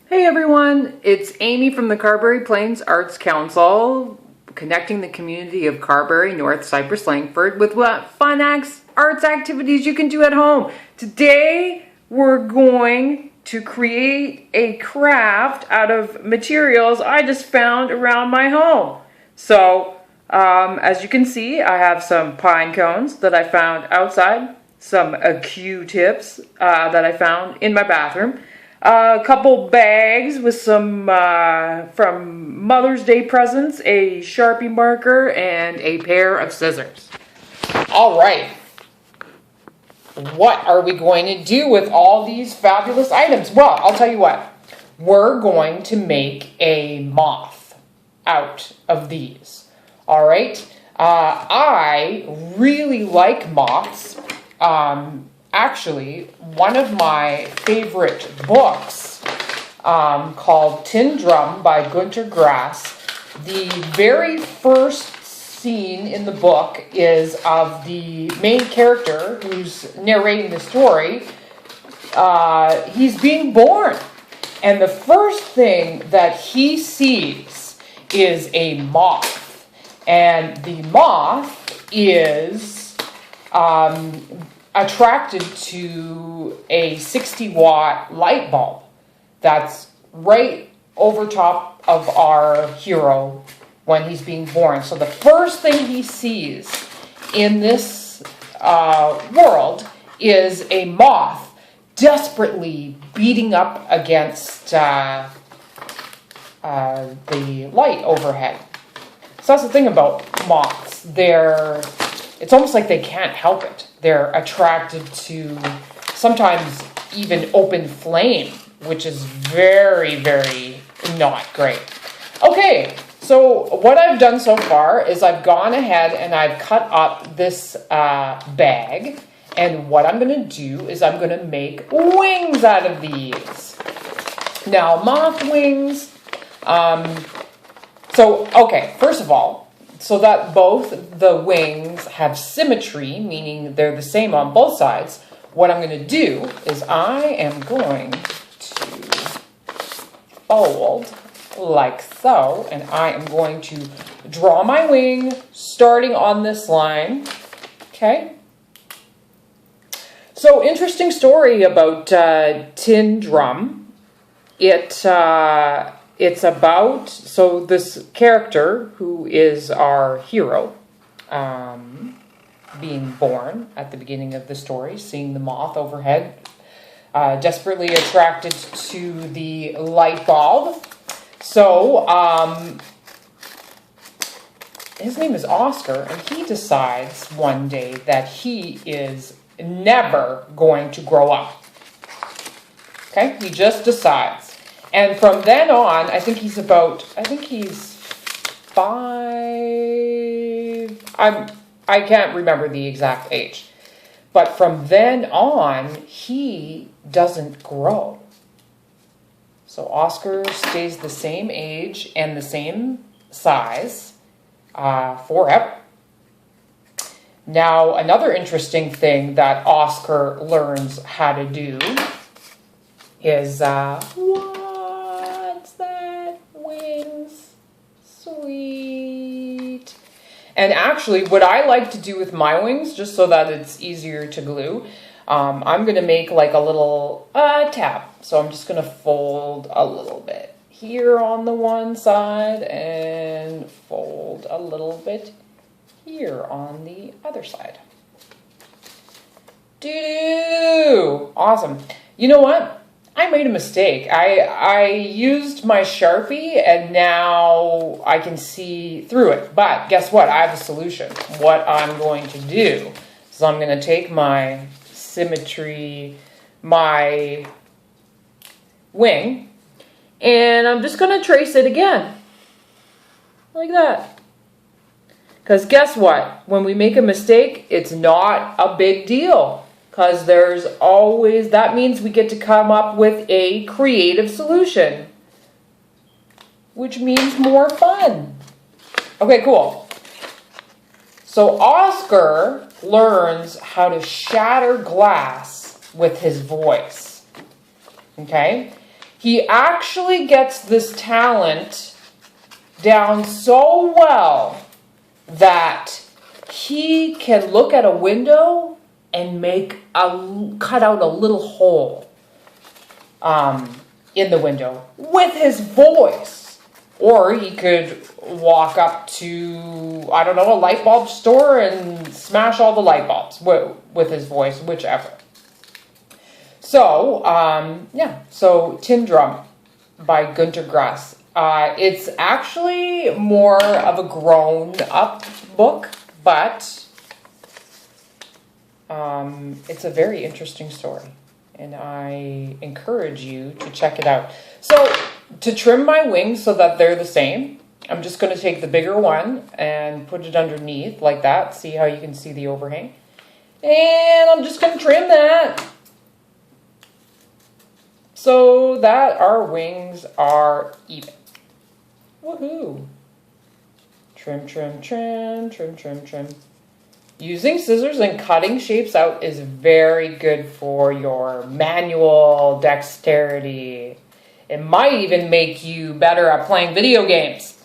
Hey everyone, it's Amy from the Carberry Plains Arts Council, connecting the community of Carberry, North Cypress, Langford with what fun arts activities you can do at home. Today we're going to create a craft out of materials I just found around my home. So, as you can see, I have some pine cones that I found outside, some Q-tips that I found in my bathroom, a couple bags with some from Mother's Day presents, a Sharpie marker, and a pair of scissors. All right. What are we going to do with all these fabulous items? Well, I'll tell you what. We're going to make a moth out of these. All right. I really like moths. Actually, one of my favorite books called Tin Drum by Gunter Grass, the very first scene in the book is of the main character who's narrating the story. He's being born. And the first thing that he sees is a moth. And the moth is attracted to a 60-watt light bulb that's right over top of our hero when he's being born. So the first thing he sees in this world is a moth desperately beating up against the light overhead. So that's the thing about moths. It's almost like they can't help it. They're attracted to sometimes even open flame, which is very, very not great. Okay, so what I've done so far is I've gone ahead and I've cut up this bag. And what I'm going to do is I'm going to make wings out of these. Now, moth wings. First of all, so that both the wings have symmetry, meaning they're the same on both sides, what I'm going to do is I am going to fold like so, and I am going to draw my wing starting on this line. Okay. So, interesting story about Tin Drum. It's about, so this character who is our hero, being born at the beginning of the story, seeing the moth overhead, desperately attracted to the light bulb. So, his name is Oscar, and he decides one day that he is never going to grow up. Okay? He just decides. And from then on, I think he's 5. I can't remember the exact age. But from then on, he doesn't grow. So Oscar stays the same age and the same size forever. Now, another interesting thing that Oscar learns how to do is, what's that? Wings. Sweet. And actually, what I like to do with my wings, just so that it's easier to glue, I'm going to make like a little tab. So I'm just going to fold a little bit here on the one side and fold a little bit here on the other side. Doo-doo! Awesome. You know what? I made a mistake. I used my Sharpie and now I can see through it. But guess what? I have a solution. What I'm going to do is I'm going to take my symmetry, my wing, and I'm just going to trace it again. Like that. Because guess what? When we make a mistake, it's not a big deal. Because there's always, that means we get to come up with a creative solution. Which means more fun. Okay, cool. So Oscar learns how to shatter glass with his voice. Okay? He actually gets this talent down so well that he can look at a window and cut out a little hole in the window with his voice. Or he could walk up to, I don't know, a light bulb store and smash all the light bulbs with his voice, whichever. So, so Tin Drum by Gunter Grass. It's actually more of a grown-up book, but it's a very interesting story, and I encourage you to check it out. So, to trim my wings so that they're the same, I'm just going to take the bigger one and put it underneath like that. See how you can see the overhang? And I'm just going to trim that so that our wings are even. Woohoo! Trim, trim, trim, trim, trim, trim. Using scissors and cutting shapes out is very good for your manual dexterity. It might even make you better at playing video games.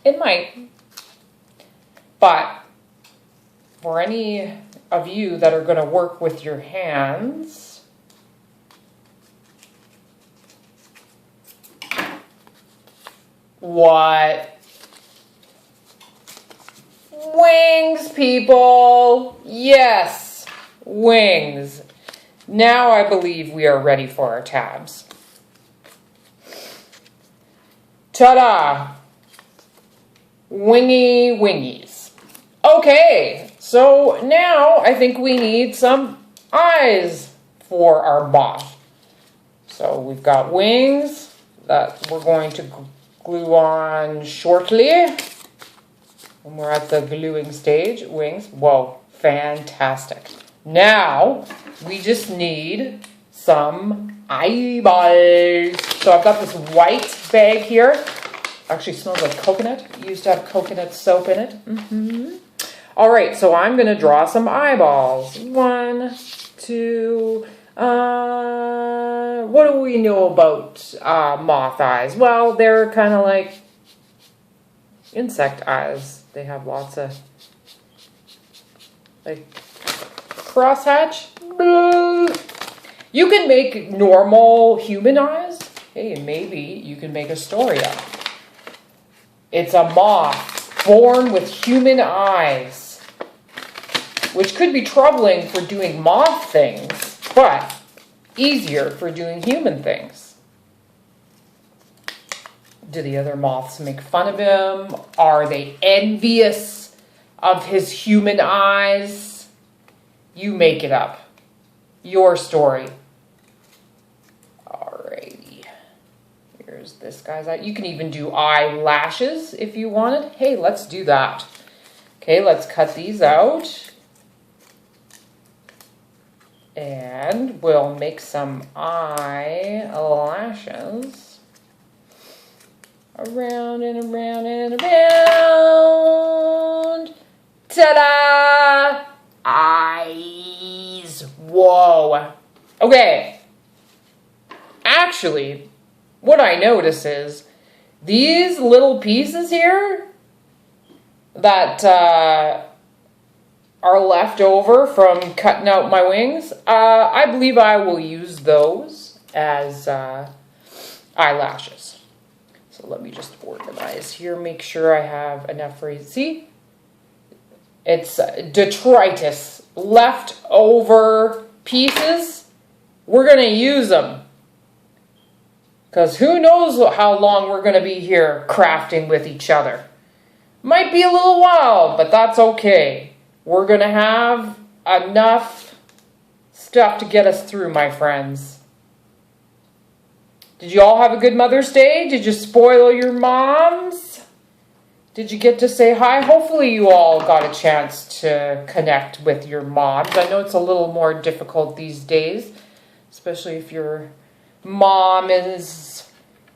It might. But for any of you that are going to work with your hands, what? Wings, people. Yes, wings. Now I believe we are ready for our tabs. Ta-da! Wingy wingies. Okay, so now I think we need some eyes for our moth. So we've got wings that we're going to glue on shortly. When we're at the gluing stage, wings. Whoa, fantastic. Now, we just need some eyeballs. So I've got this white bag here. Actually smells like coconut. It used to have coconut soap in it. All right, so I'm going to draw some eyeballs. 1, 2, what do we know about moth eyes? Well, they're kind of like insect eyes. They have lots of, like, crosshatch. You can make normal human eyes. Hey, maybe you can make a story up. It's a moth born with human eyes, which could be troubling for doing moth things, but easier for doing human things. Do the other moths make fun of him? Are they envious of his human eyes? You make it up. Your story. Alrighty. Here's this guy's eye. You can even do eyelashes if you wanted. Hey, let's do that. Okay, let's cut these out. And we'll make some eyelashes. Around and around and around. Ta-da! Eyes. Whoa. Okay. Actually, what I notice is these little pieces here that are left over from cutting out my wings, I believe I will use those as eyelashes. So let me just organize here, make sure I have enough for you. See? It's detritus, leftover pieces. We're going to use them. Because who knows how long we're going to be here crafting with each other. Might be a little while, but that's okay. We're going to have enough stuff to get us through, my friends. Did you all have a good Mother's Day? Did you spoil your moms? Did you get to say hi? Hopefully you all got a chance to connect with your moms. I know it's a little more difficult these days, especially if your mom is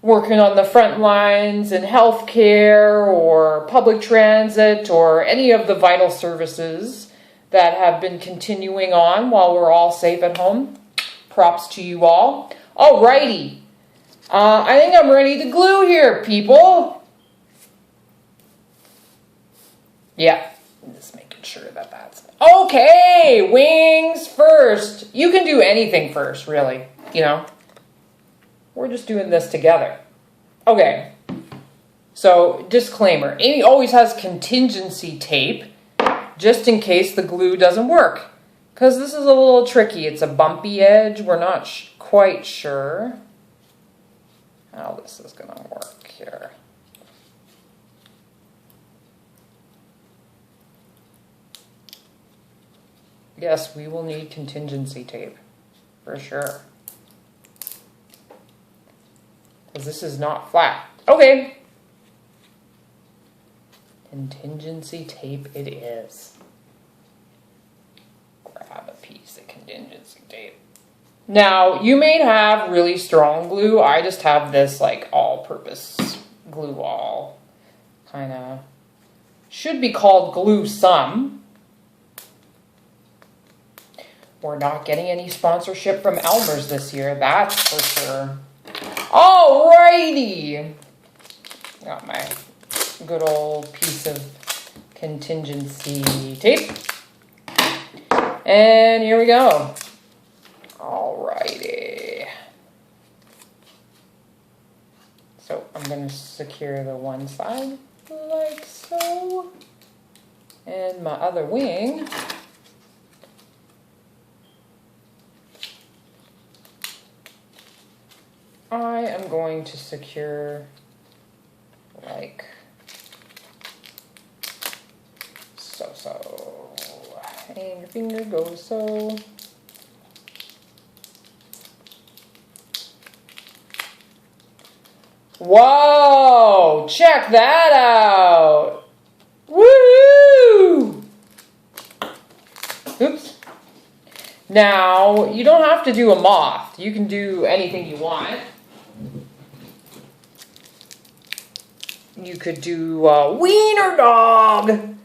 working on the front lines in healthcare or public transit or any of the vital services that have been continuing on while we're all safe at home. Props to you all. Alrighty. I think I'm ready to glue here, people. Yeah, just making sure that that's... Okay, wings first. You can do anything first, really, you know. We're just doing this together. Okay, so disclaimer, Amy always has contingency tape just in case the glue doesn't work. Because this is a little tricky. It's a bumpy edge. We're not quite sure how this is going to work here. Yes, we will need contingency tape for sure. Because this is not flat. Okay. Contingency tape it is. Grab a piece of contingency tape. Now, you may have really strong glue. I just have this like all-purpose glue all. Kind of should be called glue some. We're not getting any sponsorship from Elmer's this year, that's for sure. Alrighty. Got my good old piece of contingency tape. And here we go. Alrighty. So I'm going to secure the one side like so. And my other wing. I am going to secure like so. And your finger goes so. Whoa! Check that out! Woo! Oops. Now, you don't have to do a moth. You can do anything you want. You could do a wiener dog.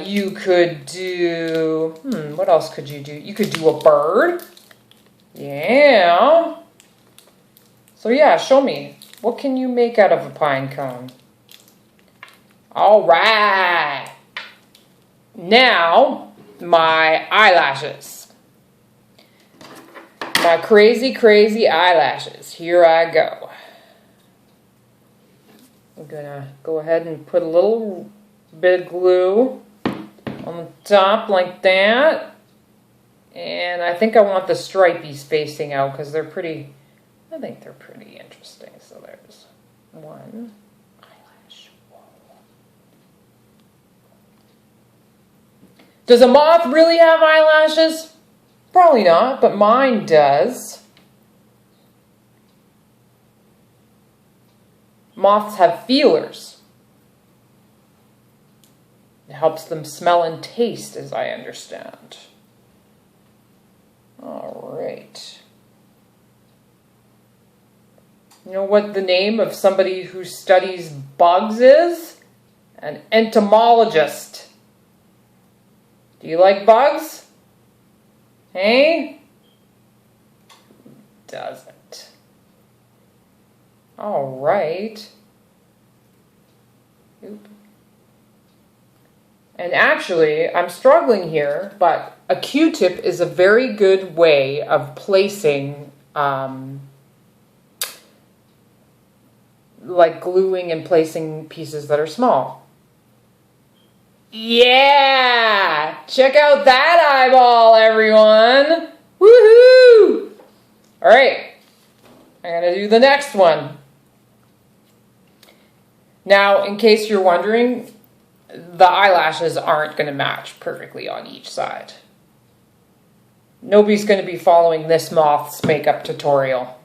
You could do, what else could you do? You could do a bird. Yeah. So yeah, show me. What can you make out of a pine cone? All right. Now, my eyelashes. My crazy, crazy eyelashes. Here I go. I'm gonna go ahead and put a little bit of glue on the top like that. And I think I want the stripies facing out because they're pretty, I think they're pretty interesting. So there's one eyelash. Whoa. Does a moth really have eyelashes? Probably not, but mine does. Moths have feelers. It helps them smell and taste, as I understand. All right. You know what the name of somebody who studies bugs is? An entomologist. Do you like bugs? Hey? Doesn't. All right. Oop. And actually, I'm struggling here, but a Q-tip is a very good way of placing, like gluing and placing pieces that are small. Yeah! Check out that eyeball, everyone! Woohoo! All right, I'm gonna do the next one. Now, in case you're wondering, the eyelashes aren't going to match perfectly on each side. Nobody's going to be following this moth's makeup tutorial,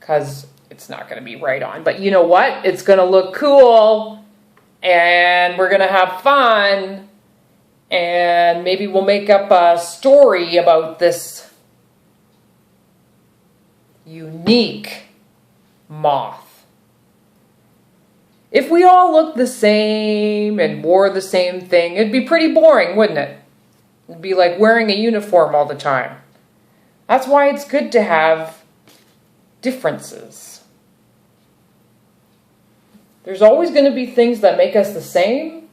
because it's not going to be right on. But you know what? It's going to look cool, and we're going to have fun, and maybe we'll make up a story about this unique moth. If we all looked the same and wore the same thing, it'd be pretty boring, wouldn't it? It'd be like wearing a uniform all the time. That's why it's good to have differences. There's always going to be things that make us the same,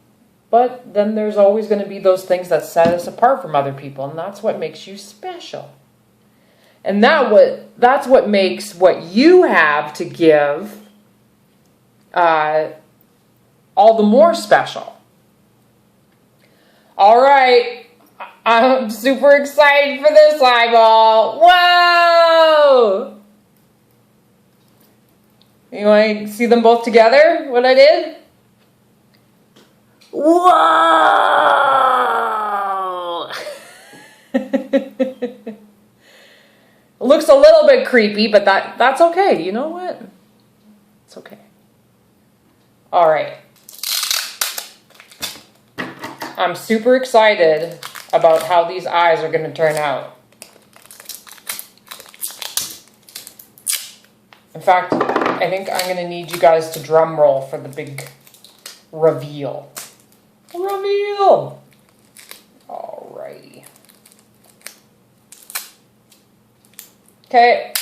but then there's always going to be those things that set us apart from other people, and that's what makes you special. And that's what makes what you have to give all the more special. All right, I'm super excited for this eyeball. Whoa! You want to see them both together, what I did? Whoa! It looks a little bit creepy, but that's okay. You know what? It's okay. All right. I'm super excited about how these eyes are going to turn out. In fact, I think I'm going to need you guys to drum roll for the big reveal. Reveal! Alrighty. Okay.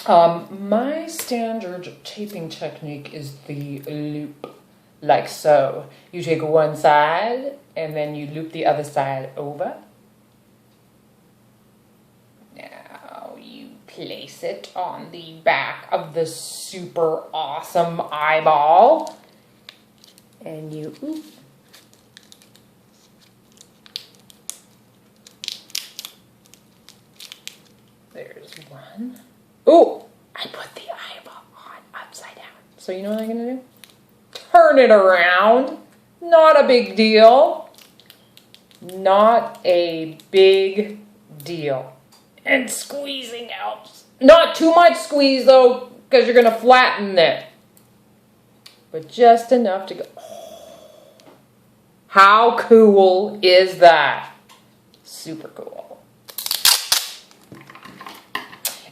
My standard taping technique is the loop, like so. You take one side and then you loop the other side over. Now you place it on the back of the super awesome eyeball. And you, oop. There's one. Oh, I put the eyeball on upside down. So you know what I'm going to do? Turn it around. Not a big deal. Not a big deal. And squeezing out. Not too much squeeze though, because you're going to flatten it. But just enough to go. Oh, how cool is that? Super cool.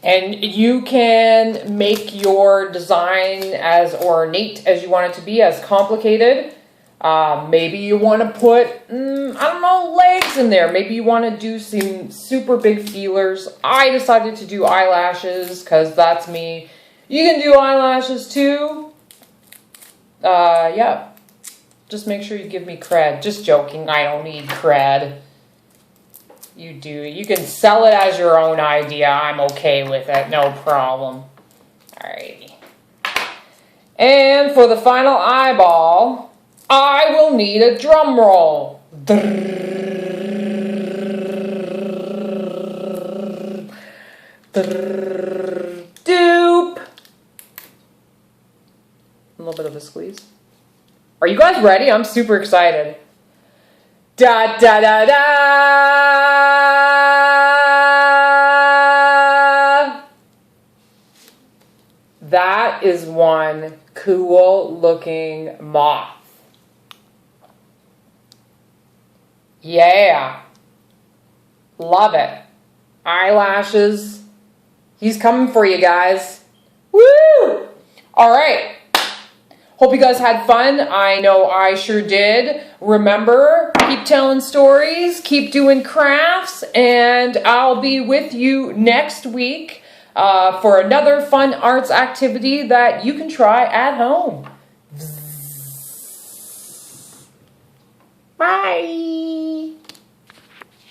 And you can make your design as ornate as you want it to be, as complicated. Maybe you want to put, I don't know, legs in there. Maybe you want to do some super big feelers. I decided to do eyelashes because that's me. You can do eyelashes too. Yeah. Just make sure you give me cred. Just joking. I don't need cred. You do. You can sell it as your own idea. I'm okay with it. No problem. Alrighty. And for the final eyeball, I will need a drum roll. Doop. A little bit of a squeeze. Are you guys ready? I'm super excited. Da da da da. That is one cool looking moth. Yeah. Love it. Eyelashes. He's coming for you guys. Woo! All right. Hope you guys had fun. I know I sure did. Remember, keep telling stories, keep doing crafts, and I'll be with you next week for another fun arts activity that you can try at home. Bye.